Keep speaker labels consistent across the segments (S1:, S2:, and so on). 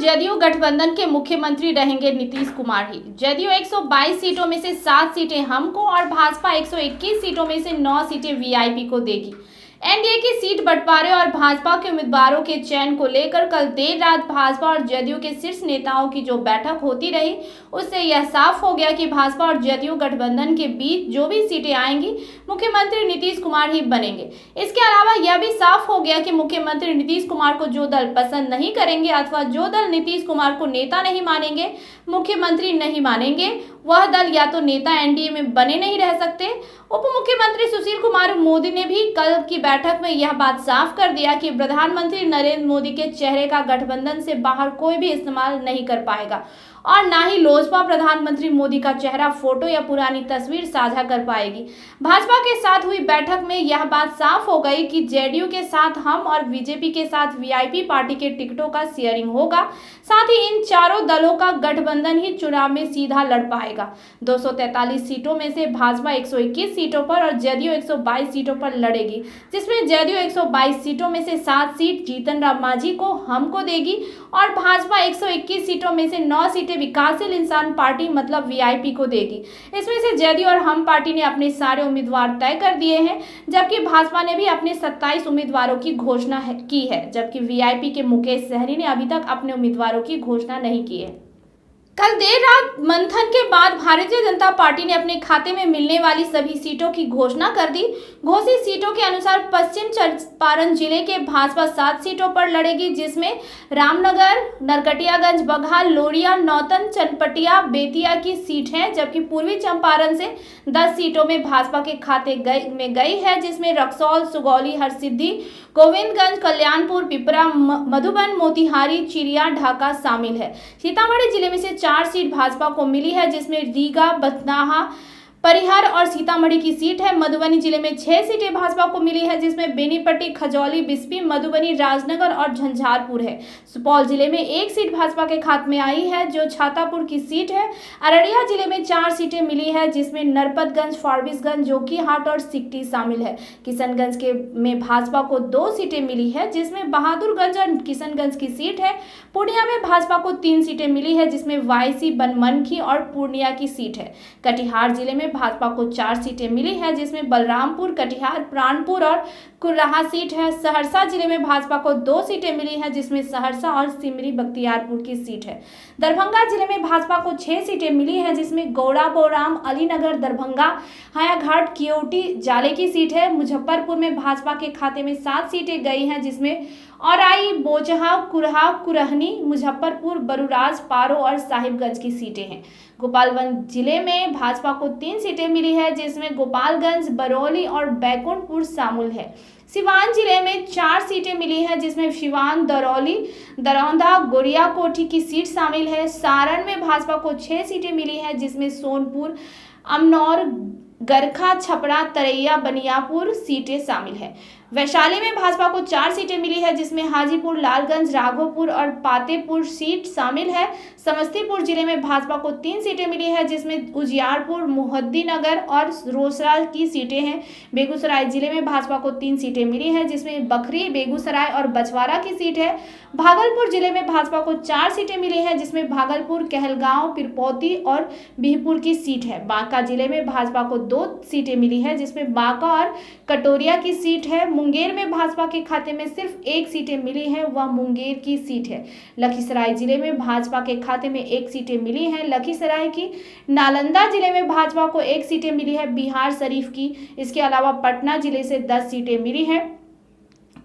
S1: जदयू गठबंधन के मुख्यमंत्री रहेंगे नीतीश कुमार ही। जदयू 122 सीटों में से 7 सीटें हमको और भाजपा 121 सीटों में से 9 सीटें वीआईपी को देगी। एनडीए की सीट बंटवारे और भाजपा के उम्मीदवारों के चयन को लेकर कल देर रात भाजपा और जदयू के शीर्ष नेताओं की जो बैठक होती रही, उससे यह साफ हो गया कि भाजपा और जदयू गठबंधन के बीच जो भी सीटें आएंगी, मुख्यमंत्री नीतीश कुमार ही बनेंगे। इसके अलावा यह भी साफ हो गया कि मुख्यमंत्री नीतीश कुमार को जो दल पसंद नहीं करेंगे अथवा जो दल नीतीश कुमार को नेता नहीं मानेंगे, मुख्यमंत्री नहीं मानेंगे, वह दल या तो नेता एनडीए में बने नहीं रह सकते। उप मुख्यमंत्री सुशील कुमार मोदी ने भी कल की बैठक में यह बात साफ कर दिया कि प्रधानमंत्री नरेंद्र मोदी के चेहरे का गठबंधन से बाहर कोई भी इस्तेमाल नहीं कर पाएगा और ना ही लोजपा प्रधानमंत्री मोदी का चेहरा, फोटो या पुरानी तस्वीर साझा कर पाएगी। भाजपा के साथ हुई बैठक में यह बात साफ हो गई कि जेडीयू के साथ हम और बीजेपी के साथ वीआईपी पार्टी के टिकटों का शेयरिंग होगा। साथ ही इन चारों दलों का गठबंधन ही चुनाव में सीधा लड़ पाएगा। 243 सीटों में से भाजपा 121 सीटों पर और जदयू 122 सीटों पर लड़ेगी, जिसमें जदयू 122 सीटों में से 7 सीट जीतन राम मांझी को हमको देगी और भाजपा 121 सीटों में से 9 सीटें विकासशील इंसान पार्टी मतलब वीआईपी को देगी। इसमें से जदयू और हम पार्टी ने अपने सारे उम्मीदवार तय कर दिए हैं, जबकि भाजपा ने भी अपने 27 उम्मीदवारों की घोषणा की है, जबकि वीआईपी के मुकेश सहनी ने अभी तक अपने उम्मीदवारों की घोषणा नहीं की है। कल देर रात मंथन के बाद भारतीय जनता पार्टी ने अपने खाते में मिलने वाली सभी सीटों की घोषणा कर दी। घोषित सीटों के अनुसार पश्चिम चंपारण जिले के भाजपा 7 सीटों पर लड़ेगी, जिसमें रामनगर, नरकटियागंज, बघाल, लोरिया, नौतन, चनपटिया, बेतिया की सीट है, जबकि पूर्वी चंपारण से 10 सीटों में भाजपा के खाते में गई है, जिसमें रक्सौल, सुगौली, हरसिद्धि, गोविंदगंज, कल्याणपुर, पिपरा, मधुबन, मोतिहारी, चिड़िया, ढाका शामिल है। सीतामढ़ी जिले में से 4 सीट भाजपा को मिली है, जिसमें रीगा, बथनाहा, परिहार और सीतामढ़ी की सीट है। मधुबनी जिले में 6 सीटें भाजपा को मिली है, जिसमें बेनीपट्टी, खजौली, बिस्फी, मधुबनी, राजनगर और झंझारपुर है। सुपौल जिले में 1 सीट भाजपा के खाते में आई है, जो छातापुर की सीट है। अररिया जिले में 4 सीटें मिली है, जिसमें नरपतगंज, फारबिसगंज, जोकीहाट और सिकटी शामिल है। किशनगंज में भाजपा को 2 सीटें मिली है, जिसमें बहादुरगंज और किशनगंज की सीट है। पूर्णिया में भाजपा को 3 सीटें मिली है, जिसमें वाईसी, बनमनखी और पूर्णिया की सीट है। कटिहार जिले में भाजपा को 4 सीटें मिली है, जिसमें बलरामपुर, कटिहार, प्राणपुर और कुर्राहा सीट है। सहरसा जिले में भाजपा को 2 सीटें मिली है, जिसमें सहरसा और सिमरी बख्तियारपुर की सीट है। दरभंगा जिले में भाजपा को 6 सीटें मिली है, जिसमें गौड़ा, बोराम, अलीनगर, दरभंगा, हायाघाट, कियोटी, जाले की सीट है। मुजफ्फरपुर में भाजपा के खाते में 7 सीटें गई हैं, जिसमें औराई, बोचहा, कुरहा, कुरहनी, मुजफ्फरपुर, बरुराज, पारो और साहिबगंज की सीटें हैं। गोपालगंज जिले में भाजपा को 3 सीटें मिली है, जिसमें गोपालगंज, बरौली और बैकुंठपुर शामिल है। सिवान जिले में 4 सीटें मिली हैं, जिसमें सिवान, दरौली, दरौंदा, गोरियाकोठी की सीट शामिल है। सारण में भाजपा को 6 सीटें मिली हैं, जिसमें सोनपुर, अमनौर, गरखा, छपरा, तरैया, बनियापुर सीटें शामिल है। वैशाली में भाजपा को 4 सीटें मिली है, जिसमें हाजीपुर, लालगंज, राघोपुर और पातेपुर सीट शामिल है। समस्तीपुर जिले में भाजपा को 3 सीटें मिली है, जिसमें उजियारपुर, मोहद्दीनगर और रोसड़ा की सीटें हैं। बेगूसराय जिले में भाजपा को 3 सीटें मिली है, जिसमें बखरी, बेगूसराय और बछवाड़ा की सीट है। भागलपुर जिले में भाजपा को 4 सीटें मिली है, जिसमें भागलपुर, कहलगांव, पिरपौती और बिहपुर की सीट है। बांका जिले में भाजपा को 2 सीटें मिली है, जिसमें बांका और कटोरिया की सीट है। मुंगेर में भाजपा के खाते में सिर्फ 1 सीटें मिली है, वह मुंगेर की सीट है। लखीसराय जिले में भाजपा के खाते में 1 सीटें मिली है, लखीसराय की। नालंदा जिले में भाजपा को 1 सीटें मिली है, बिहार शरीफ की। इसके अलावा पटना जिले से 10 सीटें मिली हैं।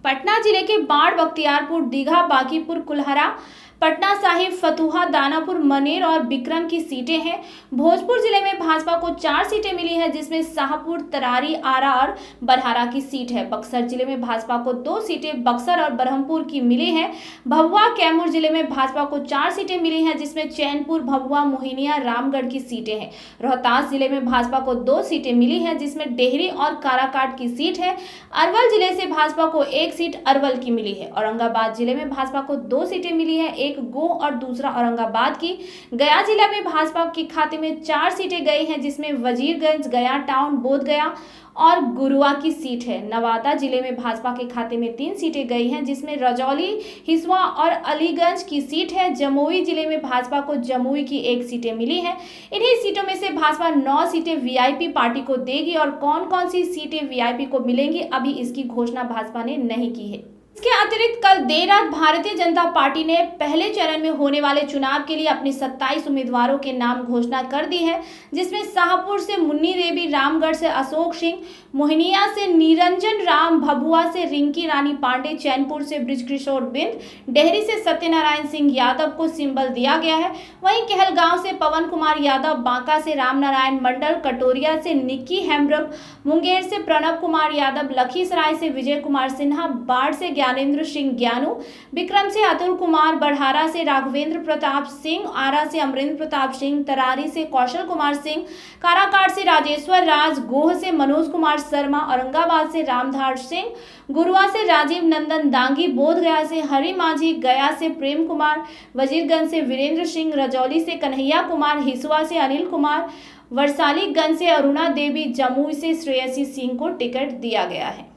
S1: पटना जिले के बाढ़, बख्तियारपुर, दीघा, बांकीपुर, कुल्हारा, पटना साहिब, फतुहा, दानापुर, मनेर और बिक्रम की सीटें हैं। भोजपुर जिले में भाजपा को 4 सीटें मिली है, जिसमें शाहपुर, तरारी, आरा और बरहारा की सीट है। बक्सर जिले में भाजपा को 2 सीटें बक्सर और ब्रह्मपुर की मिली है। भभुआ, कैमूर जिले में भाजपा को 4 सीटें मिली हैं, जिसमें चैनपुर, भभुआ, मोहिनिया, रामगढ़ की सीटें हैं। रोहतास जिले में भाजपा को 2 सीटें मिली हैं, जिसमें डेहरी और काराकाट की सीट है। अरवल जिले से भाजपा को 1 सीट अरवल की मिली है। औरंगाबाद जिले में भाजपा को 2 सीटें मिली है, एक गो और दूसरा औरंगाबाद की। गया जिला में भाजपा के खाते में 4 सीटें गई हैं, जिसमें वजीरगंज, गया टाउन, बोधगया और गुरुआ की सीट है। नवादा जिले में भाजपा के खाते में 3 सीटें गई हैं, जिसमें रजौली, हिसुआ और अलीगंज की सीट है। जमुई जिले में भाजपा को जमुई की 1 सीटें मिली हैं। इन्हीं सीटों में से भाजपा 9 सीटें वीआईपी पार्टी को देगी और कौन कौन सी सीटें वीआईपी को मिलेंगी, अभी इसकी घोषणा भाजपा ने नहीं की है। इसके अतिरिक्त कल देर रात भारतीय जनता पार्टी ने पहले चरण में होने वाले चुनाव के लिए अपने 27 उम्मीदवारों के नाम घोषणा कर दी है, जिसमें शाहपुर से मुन्नी देवी, रामगढ़ से अशोक सिंह, मोहनिया से निरंजन राम, भभुआ से रिंकी रानी पांडे, चैनपुर से ब्रिजकिशोर बिंद, डेहरी से सत्यनारायण सिंह यादव को सिंबल दिया गया है। वहीं कहलगांव से पवन कुमार यादव, बांका से रामनारायण मंडल, कटोरिया से निक्की हेम्ब्रम, मुंगेर से प्रणब कुमार यादव, लखीसराय से विजय कुमार सिन्हा, बाढ़ से ज्ञानेंद्र सिंह ज्ञानू, विक्रम से अतुल कुमार, बढ़ारा से राघवेंद्र प्रताप सिंह, आरा से अमरेंद्र प्रताप सिंह, तरारी से कौशल कुमार सिंह, काराकाट से राजेश्वर राज, गोह से मनोज कुमार शर्मा, औरंगाबाद से रामधार सिंह, गुरुआ से राजीव नंदन दांगी, बोधगया से हरि माझी, गया से प्रेम कुमार, वजीरगंज से वीरेंद्र सिंह, रजौली से कन्हैया कुमार, हिसुआ से अनिल कुमार, वरसालीगंज से अरुणा देवी, जमुई से श्रेयसी सिंह को टिकट दिया गया है।